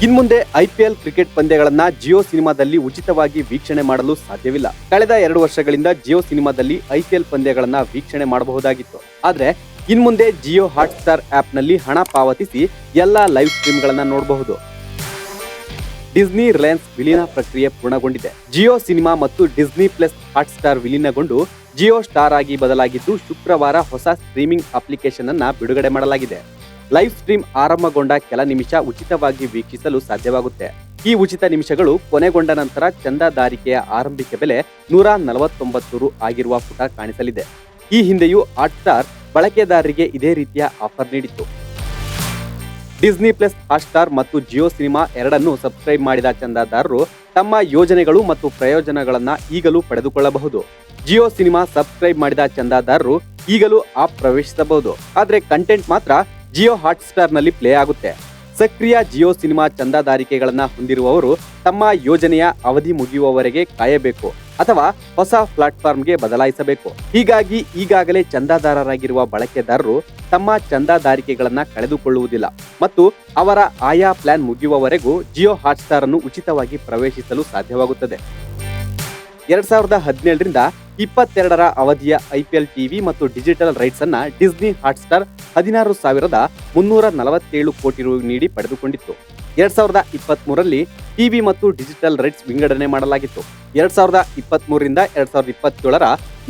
ಇನ್ಮುಂದೆ IPL cricket ಪಂದ್ಯಗಳನ್ನ Jio ಸಿನಿಮಾದಲ್ಲಿ ಉಚಿತವಾಗಿ ವೀಕ್ಷಣೆ ಮಾಡಲು ಸಾಧ್ಯವಿಲ್ಲ. ಕಳೆದ 2 ವರ್ಷಗಳಿಂದ ಜಿಯೋ ಸಿನಿಮಾದಲ್ಲಿ ಐಪಿಎಲ್ ಪಂದ್ಯಗಳನ್ನ ವೀಕ್ಷಣೆ ಮಾಡಬಹುದಾಗಿತ್ತು. ಆದ್ರೆ ಇನ್ಮುಂದೆ ಜಿಯೋ ಹಾಟ್ಸ್ಟಾರ್ ಆಪ್ ನಲ್ಲಿ ಹಣ ಪಾವತಿಸಿ ಎಲ್ಲಾ ಲೈವ್ ಸ್ಟ್ರೀಮ್ಗಳನ್ನ ನೋಡಬಹುದು. ಡಿಸ್ನಿ ರಿಲಯನ್ಸ್ ವಿಲೀನ ಪ್ರಕ್ರಿಯೆ ಪೂರ್ಣಗೊಂಡಿದೆ. ಜಿಯೋ ಸಿನಿಮಾ ಮತ್ತು ಡಿಸ್ನಿ ಪ್ಲಸ್ ಹಾಟ್ಸ್ಟಾರ್ ವಿಲೀನಗೊಂಡು ಜಿಯೋ ಸ್ಟಾರ್ ಆಗಿ ಬದಲಾಗಿದ್ದು, ಶುಕ್ರವಾರ ಹೊಸ ಸ್ಟ್ರೀಮಿಂಗ್ ಅಪ್ಲಿಕೇಶನ್ ಅನ್ನ ಬಿಡುಗಡೆ ಮಾಡಲಾಗಿದೆ. ಲೈವ್ ಸ್ಟ್ರೀಮ್ ಆರಂಭಗೊಂಡ ಕೆಲ ನಿಮಿಷ ಉಚಿತವಾಗಿ ವೀಕ್ಷಿಸಲು ಸಾಧ್ಯವಾಗುತ್ತೆ. ಈ ಉಚಿತ ನಿಮಿಷಗಳು ಕೊನೆಗೊಂಡ ನಂತರ ಚಂದಾದಾರಿಕೆಯ ಆರಂಭಿಕ ಬೆಲೆ ₹149 ಆಗಿರುವ ಪುಟ ಕಾಣಿಸಲಿದೆ. ಈ ಹಿಂದೆಯೂ ಹಾಟ್ಸ್ಟಾರ್ ಬಳಕೆದಾರರಿಗೆ ಇದೇ ರೀತಿಯ ಆಫರ್ ನೀಡಿತ್ತು. ಡಿಸ್ನಿ ಪ್ಲಸ್ ಹಾಟ್ಸ್ಟಾರ್ ಮತ್ತು ಜಿಯೋ ಸಿನಿಮಾ ಎರಡನ್ನೂ ಸಬ್ಸ್ಕ್ರೈಬ್ ಮಾಡಿದ ಚಂದಾದಾರರು ತಮ್ಮ ಯೋಜನೆಗಳು ಮತ್ತು ಪ್ರಯೋಜನಗಳನ್ನ ಈಗಲೂ ಪಡೆದುಕೊಳ್ಳಬಹುದು. ಜಿಯೋ ಸಿನಿಮಾ ಸಬ್ಸ್ಕ್ರೈಬ್ ಮಾಡಿದ ಚಂದಾದಾರರು ಈಗಲೂ ಆಪ್ ಪ್ರವೇಶಿಸಬಹುದು. ಆದ್ರೆ ಕಂಟೆಂಟ್ ಮಾತ್ರ ಜಿಯೋ ಹಾಟ್ಸ್ಟಾರ್ ನಲ್ಲಿ ಪ್ಲೇ ಆಗುತ್ತೆ. ಸಕ್ರಿಯ ಜಿಯೋ ಸಿನಿಮಾ ಚಂದಾದಾರಿಕೆಗಳನ್ನ ಹೊಂದಿರುವವರು ತಮ್ಮ ಯೋಜನೆಯ ಅವಧಿ ಮುಗಿಯುವವರೆಗೆ ಕಾಯಬೇಕು ಅಥವಾ ಹೊಸ ಪ್ಲಾಟ್ಫಾರ್ಮ್ಗೆ ಬದಲಾಯಿಸಬೇಕು. ಹೀಗಾಗಿ ಈಗಾಗಲೇ ಚಂದಾದಾರರಾಗಿರುವ ಬಳಕೆದಾರರು ತಮ್ಮ ಚಂದಾದಾರಿಕೆಗಳನ್ನ ಕಳೆದುಕೊಳ್ಳುವುದಿಲ್ಲ ಮತ್ತು ಅವರ ಆಯಾ ಪ್ಲಾನ್ ಮುಗಿಯುವವರೆಗೂ ಜಿಯೋ ಹಾಟ್ಸ್ಟಾರ್ ಅನ್ನು ಉಚಿತವಾಗಿ ಪ್ರವೇಶಿಸಲು ಸಾಧ್ಯವಾಗುತ್ತದೆ. 2017ರಿಂದ 22ರ ಅವಧಿಯ ಐಪಿಎಲ್ ಟಿವಿ ಮತ್ತು ಡಿಜಿಟಲ್ ರೈಟ್ಸ್ ಅನ್ನ ಡಿಸ್ನಿ ಹಾಟ್ಸ್ಟಾರ್ 16,347 ಕೋಟಿ ರು ನೀಡಿ ಪಡೆದುಕೊಂಡಿತ್ತು. 2023ರಲ್ಲಿ ಟಿವಿ ಮತ್ತು ಡಿಜಿಟಲ್ ರೈಟ್ಸ್ ವಿಂಗಡಣೆ ಮಾಡಲಾಗಿತ್ತು. 2023ರಿಂದ 2027ರ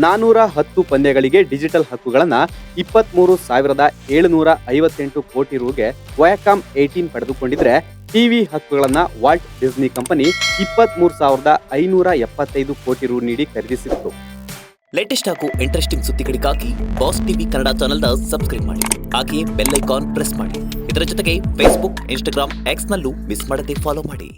410 ಪಂದ್ಯಗಳಿಗೆ ಡಿಜಿಟಲ್ ಹಕ್ಕುಗಳನ್ನ 23,758 ಕೋಟಿ ರುಗೆ ವಯಾಕಾಮ್ 18 ಪಡೆದುಕೊಂಡಿದ್ರೆ, ಟಿವಿ ಹಕ್ಕುಗಳನ್ನ ವಾಲ್ಟ್ ಡಿಸ್ನಿ ಕಂಪನಿ 23,575 ಕೋಟಿ ರು ನೀಡಿ ಖರೀದಿಸಿತ್ತು. ಲೇಟೆಸ್ಟ್ ಹಾಗೂ ಇಂಟ್ರೆಸ್ಟಿಂಗ್ ಸುದ್ದಿಗಳಿಗಾಗಿ ಬಾಸ್ ಟಿವಿ ಕನ್ನಡ ಚಾನೆಲ್ನ ಸಬ್ಸ್ಕ್ರೈಬ್ ಮಾಡಿ. ಹಾಗೆಯೇ ಬೆಲ್ ಐಕಾನ್ ಪ್ರೆಸ್ ಮಾಡಿ. ಇದರ ಜೊತೆಗೆ ಫೇಸ್ಬುಕ್, ಇನ್ಸ್ಟಾಗ್ರಾಮ್, ಎಕ್ಸ್ ನಲ್ಲೂ ಮಿಸ್ ಮಾಡದೆ ಫಾಲೋ ಮಾಡಿ.